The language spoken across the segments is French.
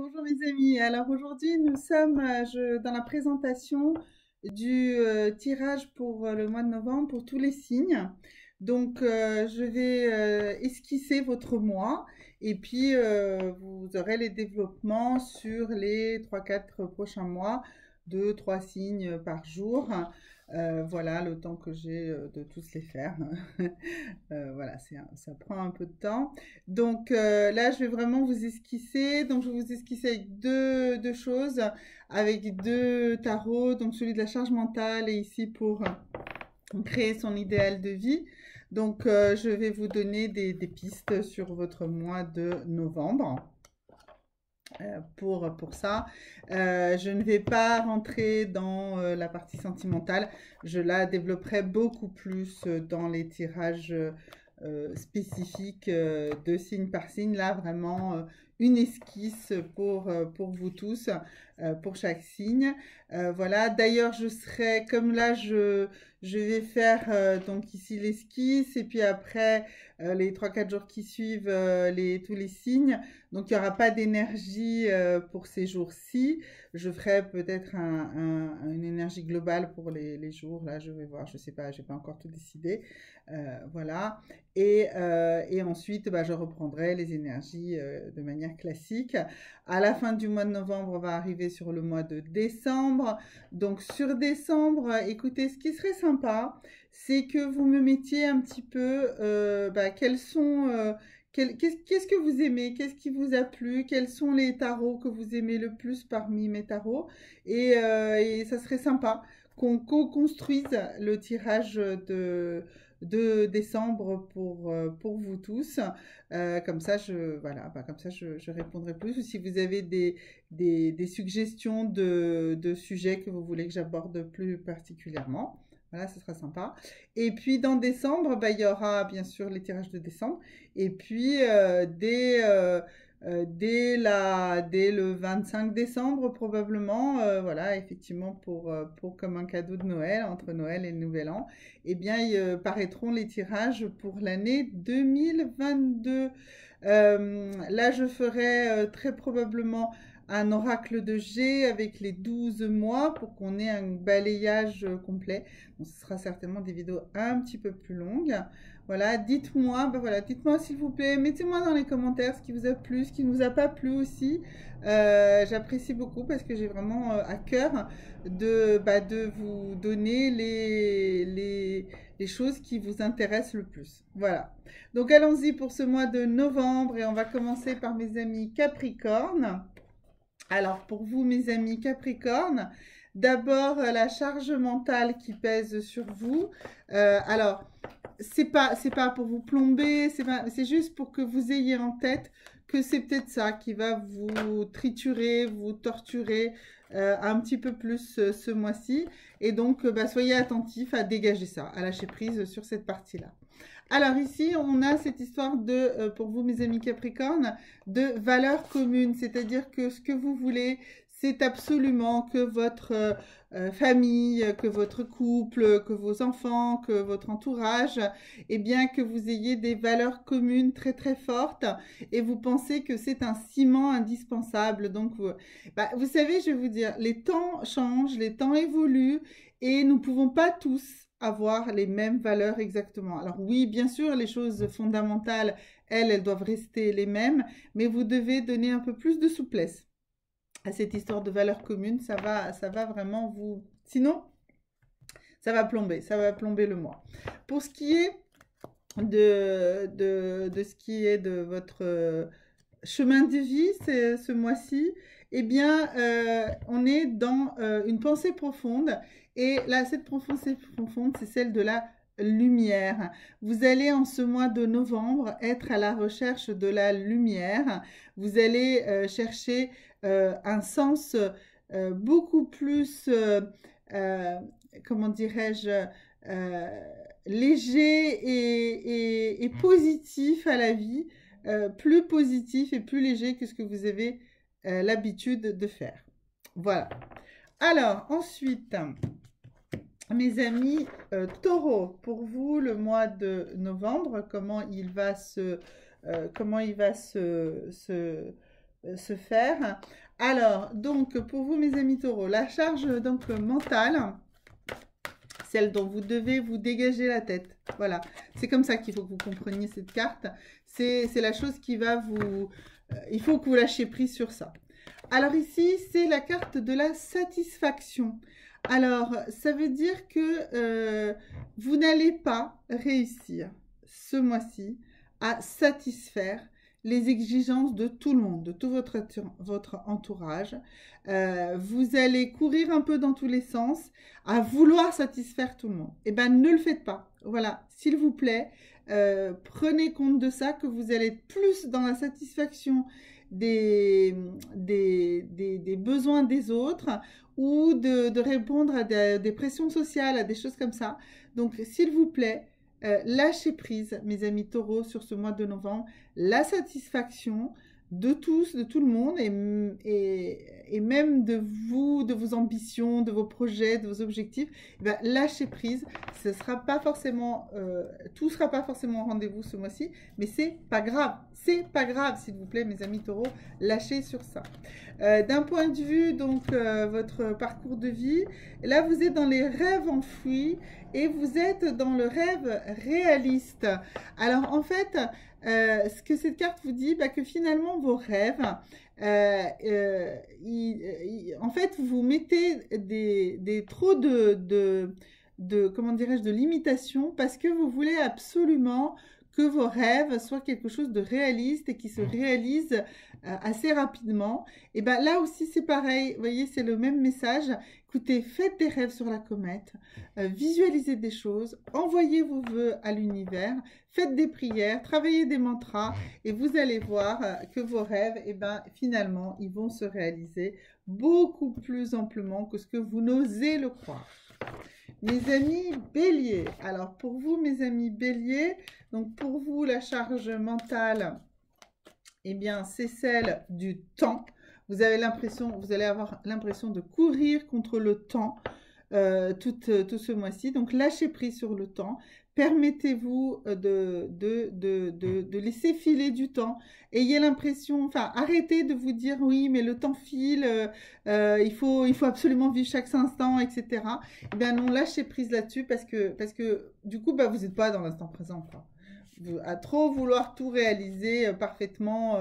Bonjour mes amis, alors aujourd'hui nous sommes dans la présentation du tirage pour le mois de novembre pour tous les signes. Donc je vais esquisser votre mois et puis vous aurez les développements sur les 3-4 prochains mois de 3 signes par jour. Voilà le temps que j'ai de tous les faire. Voilà, ça prend un peu de temps. Donc là, je vais vraiment vous esquisser. Donc, je vais vous esquisser avec deux choses, avec deux tarots. Donc, celui de la charge mentale et ici pour créer son idéal de vie. Donc, je vais vous donner des pistes sur votre mois de novembre. Pour ça. Je ne vais pas rentrer dans la partie sentimentale. Je la développerai beaucoup plus dans les tirages spécifiques de signe par signe. Là, vraiment une esquisse pour vous tous, pour chaque signe. Voilà. D'ailleurs, je serai, comme là, je vais faire donc ici l'esquisse et puis après les 3-4 jours qui suivent tous les signes. Donc, il n'y aura pas d'énergie pour ces jours-ci. Je ferai peut-être une énergie globale pour les jours. Là, je vais voir, je ne sais pas, je n'ai pas encore tout décidé. Voilà. Et ensuite, bah, je reprendrai les énergies de manière classique. À la fin du mois de novembre, on va arriver sur le mois de décembre. Donc, sur décembre, écoutez, ce qui serait sympa, c'est que vous me mettiez un petit peu quels sont... Qu'est-ce que vous aimez? Qu'est-ce qui vous a plu? Quels sont les tarots que vous aimez le plus parmi mes tarots? Et ça serait sympa qu'on co-construise le tirage de décembre pour vous tous. Comme ça, voilà, comme ça, je répondrai plus. Ou si vous avez des suggestions de sujets que vous voulez que j'aborde plus particulièrement. Voilà, ce sera sympa. Et puis dans décembre, bah, il y aura bien sûr les tirages de décembre. Et puis dès le 25 décembre probablement, voilà, effectivement pour comme un cadeau de Noël, entre Noël et le Nouvel An, eh bien paraîtront les tirages pour l'année 2022. Là, je ferai très probablement un oracle de G avec les 12 mois pour qu'on ait un balayage complet. Bon, ce sera certainement des vidéos un petit peu plus longues. Voilà, dites-moi, voilà, dites-moi s'il vous plaît, mettez-moi dans les commentaires ce qui vous a plu, ce qui ne vous a pas plu aussi. J'apprécie beaucoup parce que j'ai vraiment à cœur de vous donner les choses qui vous intéressent le plus. Voilà. Donc allons-y pour ce mois de novembre et on va commencer par mes amis Capricorne. Alors pour vous mes amis Capricorne, d'abord la charge mentale qui pèse sur vous. Alors c'est pas pour vous plomber, c'est juste pour que vous ayez en tête que c'est peut-être ça qui va vous triturer, vous torturer un petit peu plus ce mois-ci. Et donc, soyez attentifs à dégager ça, à lâcher prise sur cette partie-là. Alors ici, on a cette histoire de, pour vous mes amis Capricorne, de valeurs communes. C'est-à-dire que ce que vous voulez, c'est absolument que votre famille, que votre couple, que vos enfants, que votre entourage, eh bien que vous ayez des valeurs communes très très fortes et vous pensez que c'est un ciment indispensable. Donc, vous savez, je vais vous dire, les temps changent, les temps évoluent et nous ne pouvons pas tous avoir les mêmes valeurs exactement. Alors oui, bien sûr, les choses fondamentales, elles doivent rester les mêmes, mais vous devez donner un peu plus de souplesse à cette histoire de valeurs communes. Ça va vraiment vous... Sinon, ça va plomber le mois. Pour ce qui est de ce qui est de votre chemin de vie ce mois-ci, eh bien, on est dans une pensée profonde. Et là, cette pensée profonde, c'est celle de la lumière. Vous allez en ce mois de novembre être à la recherche de la lumière. Vous allez chercher un sens beaucoup plus, comment dirais-je, léger et positif à la vie, plus positif et plus léger que ce que vous avez l'habitude de faire. Voilà. Alors, ensuite, mes amis taureaux, pour vous, le mois de novembre, comment il va se se faire. Alors, donc, pour vous, mes amis taureaux, la charge donc mentale, celle dont vous devez vous dégager la tête. Voilà, c'est comme ça qu'il faut que vous compreniez cette carte. C'est la chose qui va vous... il faut que vous lâchiez prise sur ça. Alors ici, c'est la carte de la satisfaction. Alors, ça veut dire que vous n'allez pas réussir ce mois-ci à satisfaire les exigences de tout le monde, de tout votre entourage. Vous allez courir un peu dans tous les sens à vouloir satisfaire tout le monde. Eh bien, ne le faites pas. Voilà, s'il vous plaît, prenez compte de ça, que vous allez être plus dans la satisfaction des besoins des autres ou de répondre à des pressions sociales, à des choses comme ça. Donc, s'il vous plaît, lâchez prise, mes amis taureaux, sur ce mois de novembre. La satisfaction de tous, de tout le monde et même de vous, de vos ambitions, de vos projets, de vos objectifs. Eh bien, lâchez prise. Ce sera pas forcément, tout sera pas forcément au rendez-vous ce mois-ci, mais c'est pas grave. C'est pas grave, s'il vous plaît, mes amis taureaux, lâchez sur ça. D'un point de vue, donc, votre parcours de vie, là, vous êtes dans les rêves enfouis et vous êtes dans le rêve réaliste. Alors, en fait, ce que cette carte vous dit, bah, que finalement, vos rêves, en fait, vous mettez trop comment dirais-je, de limitations parce que vous voulez absolument que vos rêves soient quelque chose de réaliste et qui se réalise assez rapidement. Et bien là aussi, c'est pareil. Vous voyez, c'est le même message. Écoutez, faites des rêves sur la comète, visualisez des choses, envoyez vos vœux à l'univers, faites des prières, travaillez des mantras et vous allez voir que vos rêves, eh ben, finalement, ils vont se réaliser beaucoup plus amplement que ce que vous n'osez le croire. Mes amis béliers, alors pour vous, mes amis béliers, donc pour vous, la charge mentale, eh bien, c'est celle du temps. Vous allez avoir l'impression de courir contre le temps tout ce mois-ci. Donc, lâchez prise sur le temps. Permettez-vous de laisser filer du temps. Ayez l'impression, enfin, arrêtez de vous dire oui, mais le temps file, il faut absolument vivre chaque instant, etc. Eh bien, non, lâchez prise là-dessus parce que du coup, bah, vous n'êtes pas dans l'instant présent, quoi. À trop vouloir tout réaliser parfaitement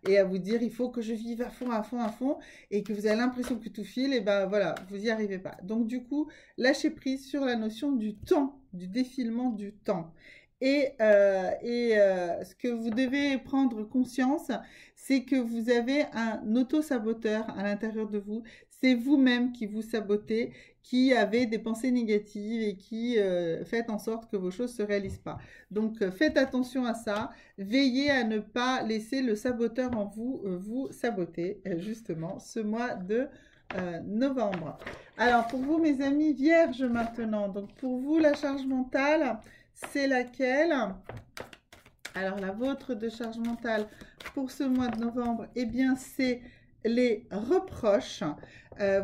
et à vous dire il faut que je vive à fond, à fond, à fond et que vous avez l'impression que tout file, et ben voilà, vous n'y arrivez pas. Donc du coup, lâchez prise sur la notion du temps, du défilement du temps. Et ce que vous devez prendre conscience, c'est que vous avez un auto-saboteur à l'intérieur de vous. C'est vous-même qui vous sabotez, qui avez des pensées négatives et qui faites en sorte que vos choses ne se réalisent pas. Donc, faites attention à ça. Veillez à ne pas laisser le saboteur en vous vous saboter, justement, ce mois de novembre. Alors, pour vous, mes amis vierges maintenant, donc pour vous, la charge mentale, c'est laquelle? Alors, la vôtre de charge mentale pour ce mois de novembre, eh bien, c'est les reproches.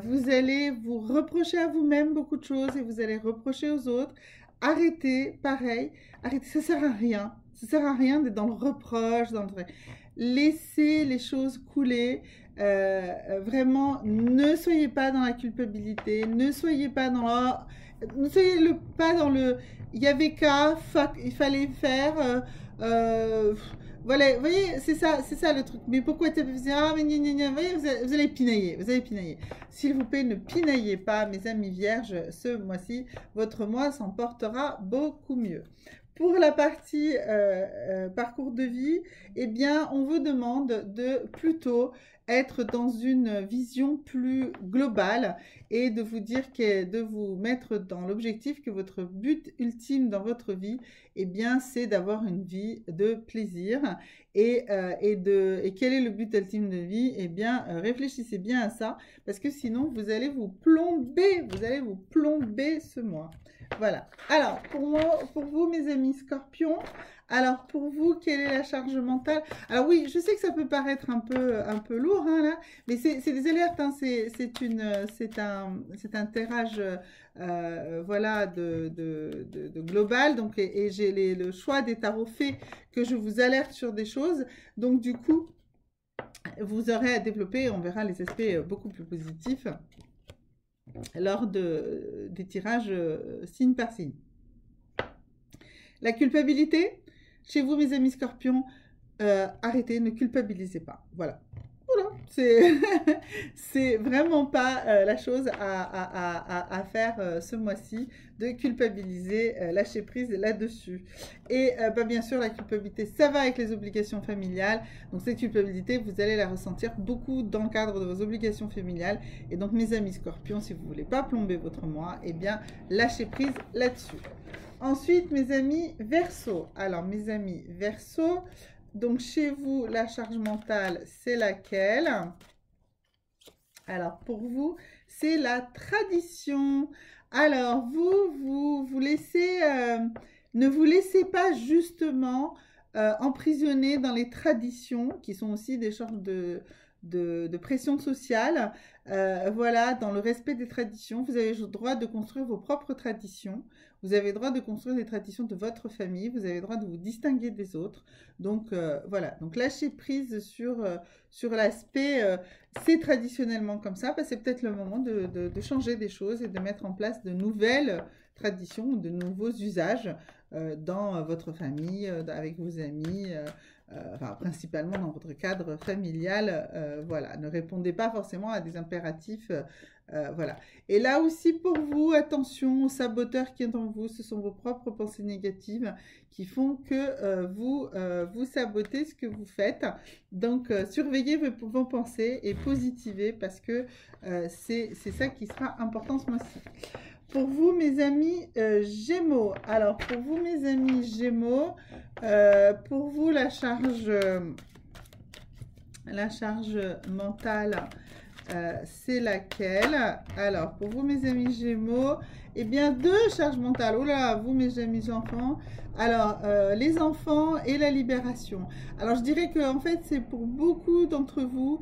Vous allez vous reprocher à vous-même beaucoup de choses et vous allez reprocher aux autres. Arrêtez, pareil, arrêtez, ça sert à rien. Ça sert à rien d'être dans le reproche, dans le vrai. Laissez les choses couler. Vraiment, ne soyez pas dans la culpabilité, ne soyez pas dans le il y avait qu'à, il fallait faire. Voilà, vous voyez, c'est ça le truc. Mais pourquoi tu faisais ah, mais gna, voyez, vous allez pinailler, S'il vous plaît, ne pinaillez pas, mes amis vierges, ce mois-ci, votre mois s'en portera beaucoup mieux. Pour la partie parcours de vie, eh bien, on vous demande de plutôt être dans une vision plus globale et de vous dire de vous mettre dans l'objectif que votre but ultime dans votre vie, eh bien, c'est d'avoir une vie de plaisir. Et quel est le but ultime de vie? Eh bien, réfléchissez bien à ça, parce que sinon, vous allez vous plomber ce mois. Voilà. Alors, pour vous, mes amis scorpions, alors pour vous, quelle est la charge mentale? Alors oui, je sais que ça peut paraître un peu lourd, hein, là, mais c'est des alertes, hein, c'est un tirage voilà, de global, donc, et j'ai le choix des tarots faits que je vous alerte sur des choses, donc du coup, vous aurez à développer, on verra les aspects beaucoup plus positifs lors des tirages signe par signe. La culpabilité, chez vous mes amis scorpions, arrêtez, ne culpabilisez pas. Voilà. Voilà, c'est vraiment pas la chose à faire ce mois-ci, de culpabiliser, lâcher prise là-dessus. Et bien sûr, la culpabilité, ça va avec les obligations familiales. Donc cette culpabilité, vous allez la ressentir beaucoup dans le cadre de vos obligations familiales. Et donc mes amis scorpions, si vous voulez pas plomber votre mois, eh bien lâchez prise là-dessus. Ensuite, mes amis Verseau. Alors mes amis Verseau, donc, chez vous, la charge mentale, c'est laquelle? Alors, pour vous, c'est la tradition. Alors, vous laissez, ne vous laissez pas justement emprisonner dans les traditions, qui sont aussi des sortes de pression sociale. Voilà, dans le respect des traditions, vous avez le droit de construire vos propres traditions. Vous avez le droit de construire des traditions de votre famille. Vous avez le droit de vous distinguer des autres. Donc, voilà. Donc, lâchez prise sur l'aspect, c'est traditionnellement comme ça. C'est peut-être le moment de changer des choses et de mettre en place de nouvelles traditions, de nouveaux usages dans votre famille, avec vos amis, enfin, principalement dans votre cadre familial. Voilà. Ne répondez pas forcément à des impératifs. Voilà. Et là aussi pour vous, attention aux saboteurs qui sont en vous, ce sont vos propres pensées négatives qui font que vous sabotez ce que vous faites. Donc surveillez vos pensées et positivez parce que c'est ça qui sera important ce mois-ci. Pour vous mes amis Gémeaux, alors pour vous mes amis Gémeaux, pour vous la charge mentale, c'est laquelle? Alors, pour vous, mes amis Gémeaux, eh bien, 2 charges mentales. Oh là, vous, mes amis enfants. Alors, les enfants et la libération. Alors, je dirais que, en fait, c'est pour beaucoup d'entre vous,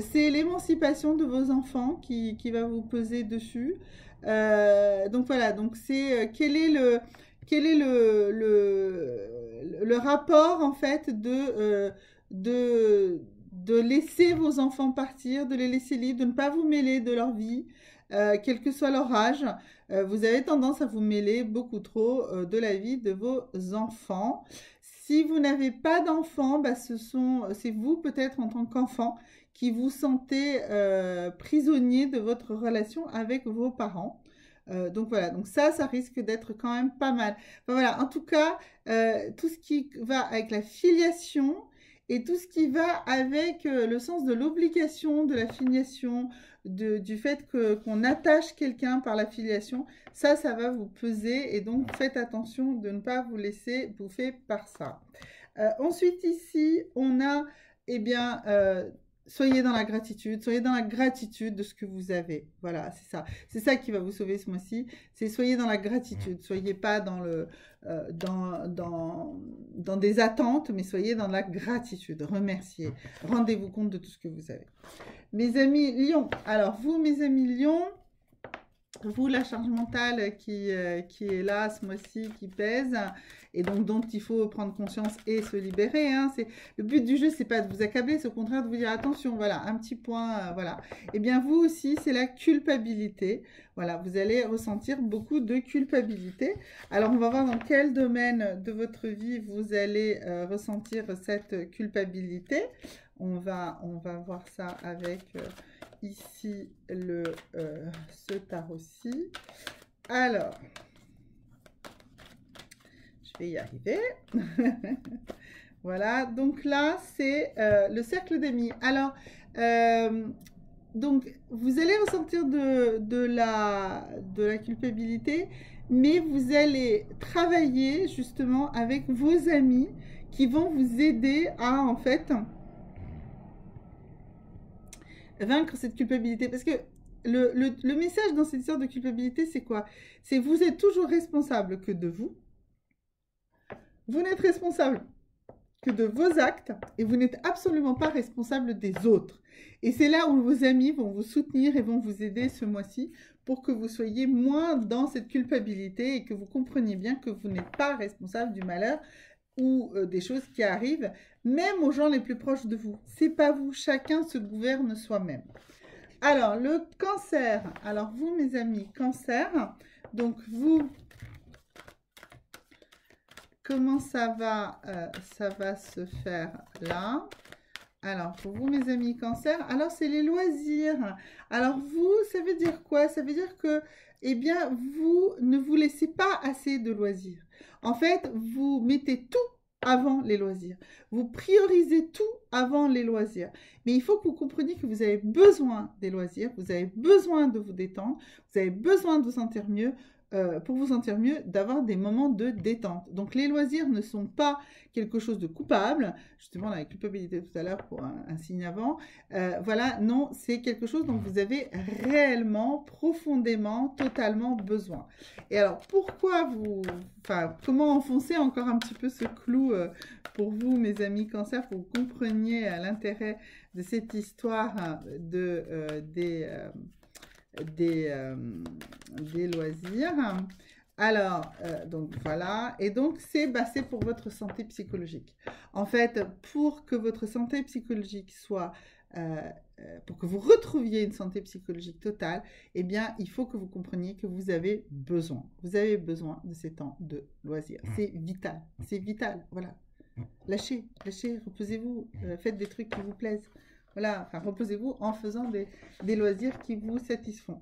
c'est l'émancipation de vos enfants qui va vous peser dessus. Donc, voilà. Donc, c'est quel est le rapport, en fait, de laisser vos enfants partir, de les laisser libres, de ne pas vous mêler de leur vie, quel que soit leur âge. Vous avez tendance à vous mêler beaucoup trop de la vie de vos enfants. Si vous n'avez pas d'enfants, c'est vous peut-être en tant qu'enfant qui vous sentez prisonnier de votre relation avec vos parents. Donc voilà, donc ça risque d'être quand même pas mal. Enfin, voilà, en tout cas, tout ce qui va avec la filiation, et tout ce qui va avec le sens de l'obligation, de la filiation, du fait qu'on attache quelqu'un par la filiation, ça va vous peser. Et donc, faites attention de ne pas vous laisser bouffer par ça. Ensuite, ici, on a, eh bien, soyez dans la gratitude de ce que vous avez. Voilà, c'est ça. C'est ça qui va vous sauver ce mois-ci. C'est soyez dans la gratitude. Soyez pas dans des attentes, mais soyez dans la gratitude. Remerciez. Rendez-vous compte de tout ce que vous avez. Mes amis Lions. Alors, vous, mes amis Lions, vous, la charge mentale qui est là ce mois-ci, qui pèse, et donc dont il faut prendre conscience et se libérer. Hein. Le but du jeu, c'est pas de vous accabler, c'est au contraire de vous dire attention, voilà, un petit point, voilà. Et bien vous aussi, c'est la culpabilité. Voilà, vous allez ressentir beaucoup de culpabilité. Alors, on va voir dans quel domaine de votre vie vous allez ressentir cette culpabilité. On va voir ça avec... ici ce tarot-ci. Alors, je vais y arriver. Voilà, donc là, c'est le cercle d'amis. Alors, donc, vous allez ressentir de la culpabilité, mais vous allez travailler justement avec vos amis qui vont vous aider à, en fait, vaincre cette culpabilité. Parce que le message dans cette histoire de culpabilité, c'est quoi? C'est vous êtes toujours responsable que de vous. Vous n'êtes responsable que de vos actes et vous n'êtes absolument pas responsable des autres. Et c'est là où vos amis vont vous soutenir et vont vous aider ce mois-ci pour que vous soyez moins dans cette culpabilité et que vous compreniez bien que vous n'êtes pas responsable du malheur ou des choses qui arrivent, même aux gens les plus proches de vous. C'est pas vous, chacun se gouverne soi-même. Alors, le cancer. Alors, vous, mes amis, cancer. Donc, vous, comment ça va se faire là? Alors, pour vous, mes amis cancer, alors c'est les loisirs. Alors, vous, ça veut dire quoi? Ça veut dire que, eh bien, vous ne vous laissez pas assez de loisirs. En fait, vous mettez tout avant les loisirs. Vous priorisez tout avant les loisirs. Mais il faut que vous compreniez que vous avez besoin des loisirs, vous avez besoin de vous détendre, vous avez besoin de vous sentir mieux. Pour vous sentir mieux, d'avoir des moments de détente. Donc les loisirs ne sont pas quelque chose de coupable, justement la culpabilité tout à l'heure pour un signe avant, voilà, non, c'est quelque chose dont vous avez réellement, profondément, totalement besoin. Et alors pourquoi comment enfoncer encore un petit peu ce clou pour vous, mes amis cancer, pour que vous compreniez l'intérêt de cette histoire des loisirs. Alors, donc voilà. Et donc, c'est pour votre santé psychologique. En fait, pour que votre santé psychologique soit... pour que vous retrouviez une santé psychologique totale, eh bien, il faut que vous compreniez que vous avez besoin. Vous avez besoin de ces temps de loisirs. C'est vital. C'est vital. Voilà. Lâchez, reposez-vous. Faites des trucs qui vous plaisent. Voilà, enfin, reposez-vous en faisant des loisirs qui vous satisfont.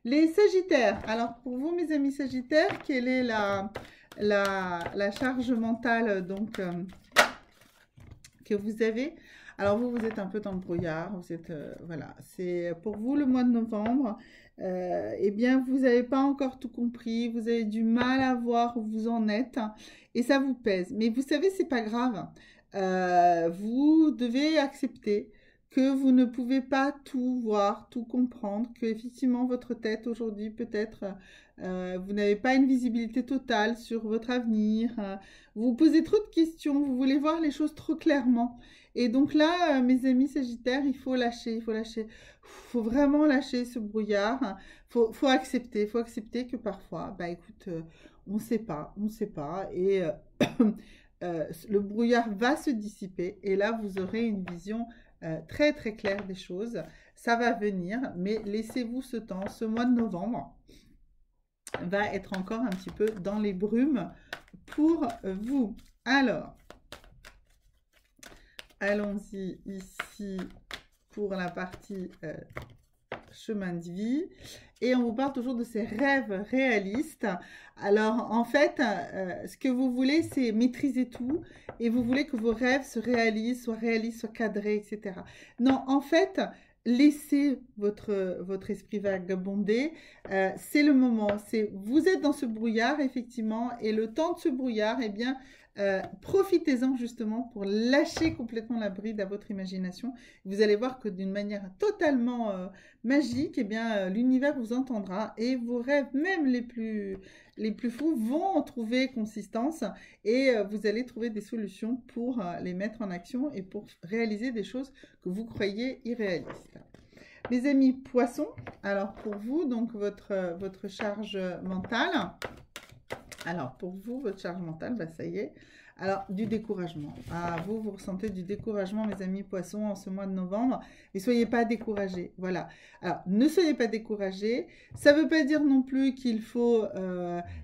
Les Sagittaires. Alors, pour vous, mes amis Sagittaires, quelle est la charge mentale donc, que vous avez? Alors, vous êtes un peu dans le brouillard. Vous êtes, voilà, c'est pour vous le mois de novembre. Eh bien, vous n'avez pas encore tout compris. Vous avez du mal à voir où vous en êtes. Et ça vous pèse. Mais vous savez, c'est pas grave. Vous devez accepter que vous ne pouvez pas tout voir, tout comprendre, que effectivement votre tête aujourd'hui peut-être, vous n'avez pas une visibilité totale sur votre avenir, vous vous posez trop de questions, vous voulez voir les choses trop clairement. Et donc là, mes amis Sagittaires, il faut lâcher, faut vraiment lâcher ce brouillard, faut accepter que parfois, bah écoute, on ne sait pas, et le brouillard va se dissiper, et là vous aurez une vision très très clair des choses. Ça va venir, mais laissez-vous ce temps. Ce mois de novembre va être encore un petit peu dans les brumes pour vous. Alors, allons-y ici pour la partie chemin de vie. Et on vous parle toujours de ces rêves réalistes. Alors, en fait, ce que vous voulez, c'est maîtriser tout. Et vous voulez que vos rêves se réalisent, soient cadrés, etc. Non, en fait, laissez votre esprit vagabonder. C'est le moment. Vous êtes dans ce brouillard, effectivement. Et le temps de ce brouillard, eh bien... profitez-en justement pour lâcher complètement la bride à votre imagination. Vous allez voir que d'une manière totalement magique, eh bien, l'univers vous entendra et vos rêves, même les plus fous, vont trouver consistance et vous allez trouver des solutions pour les mettre en action et pour réaliser des choses que vous croyez irréalistes. Mes amis poissons, alors pour vous, donc votre charge mentale. Alors, pour vous, votre charge mentale, bah, ça y est. Alors, du découragement. Ah, vous ressentez du découragement, mes amis poissons, en ce mois de novembre. Et soyez pas découragés. Voilà. Alors, ne soyez pas découragés. Ça ne veut pas dire non plus qu'il faut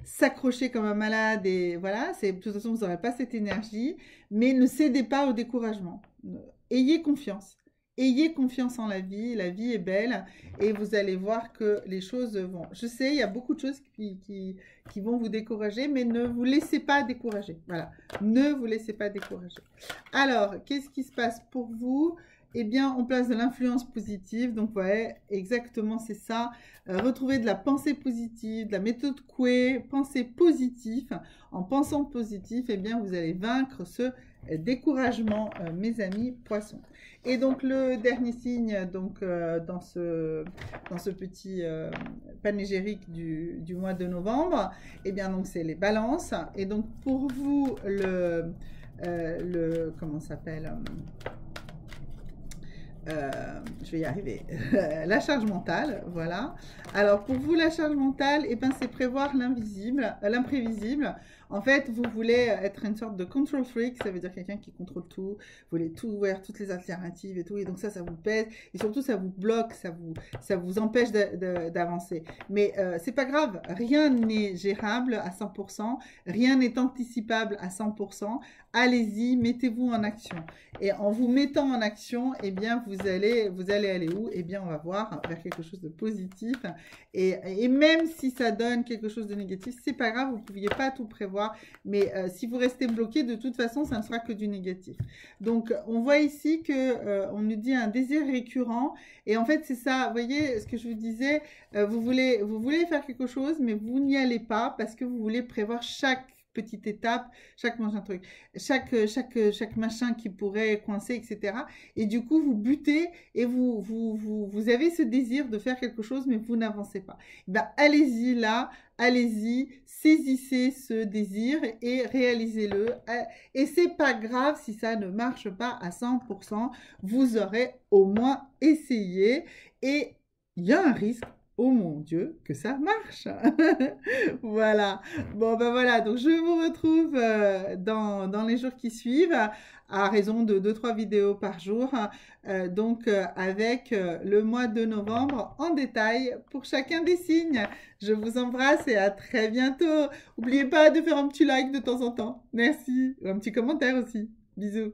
s'accrocher comme un malade. Et voilà, de toute façon, vous n'aurez pas cette énergie. Mais ne cédez pas au découragement. Ayez confiance. Ayez confiance en la vie est belle et vous allez voir que les choses vont... Je sais, il y a beaucoup de choses qui vont vous décourager, mais ne vous laissez pas décourager. Voilà, ne vous laissez pas décourager. Alors, qu'est-ce qui se passe pour vous? Eh bien, on place de l'influence positive. Donc, ouais, exactement, c'est ça. Retrouver de la pensée positive, de la méthode Coué, penser positif. En pensant positif, eh bien, vous allez vaincre ce découragement, mes amis poissons. Et donc, le dernier signe donc, dans ce petit panégyrique du mois de novembre, eh bien, donc, c'est les balances. Et donc, pour vous, comment ça s'appelle je vais y arriver. La charge mentale, voilà. Alors, pour vous, la charge mentale, eh ben, c'est prévoir l'imprévisible. En fait, vous voulez être une sorte de control freak, ça veut dire quelqu'un qui contrôle tout, vous voulez tout voir, toutes les alternatives et tout, et donc ça vous pèse, et surtout ça vous bloque, ça vous empêche d'avancer. Mais c'est pas grave, rien n'est gérable à 100%, rien n'est anticipable à 100%. Allez-y, mettez-vous en action. Et en vous mettant en action, eh bien, vous allez aller où? Eh bien, on va voir vers quelque chose de positif. Et même si ça donne quelque chose de négatif, c'est pas grave, vous ne pouviez pas tout prévoir. Mais si vous restez bloqué, de toute façon, ça ne sera que du négatif. Donc, on voit ici que on nous dit un désir récurrent. Et en fait, c'est ça. Vous voyez ce que je vous disais, vous voulez faire quelque chose, mais vous n'y allez pas parce que vous voulez prévoir chaque petite étape, chaque machin truc, chaque machin qui pourrait coincer, etc. Et du coup, vous butez et vous avez ce désir de faire quelque chose, mais vous n'avancez pas. Ben, allez-y là, allez-y, saisissez ce désir et réalisez-le. Et c'est pas grave si ça ne marche pas à 100%, vous aurez au moins essayé et il y a un risque. Oh mon Dieu, que ça marche. Voilà. Bon, ben voilà. Donc, je vous retrouve dans les jours qui suivent à raison de 2-3 vidéos par jour. Avec le mois de novembre en détail pour chacun des signes. Je vous embrasse et à très bientôt. N'oubliez pas de faire un petit like de temps en temps. Merci. Ou un petit commentaire aussi. Bisous.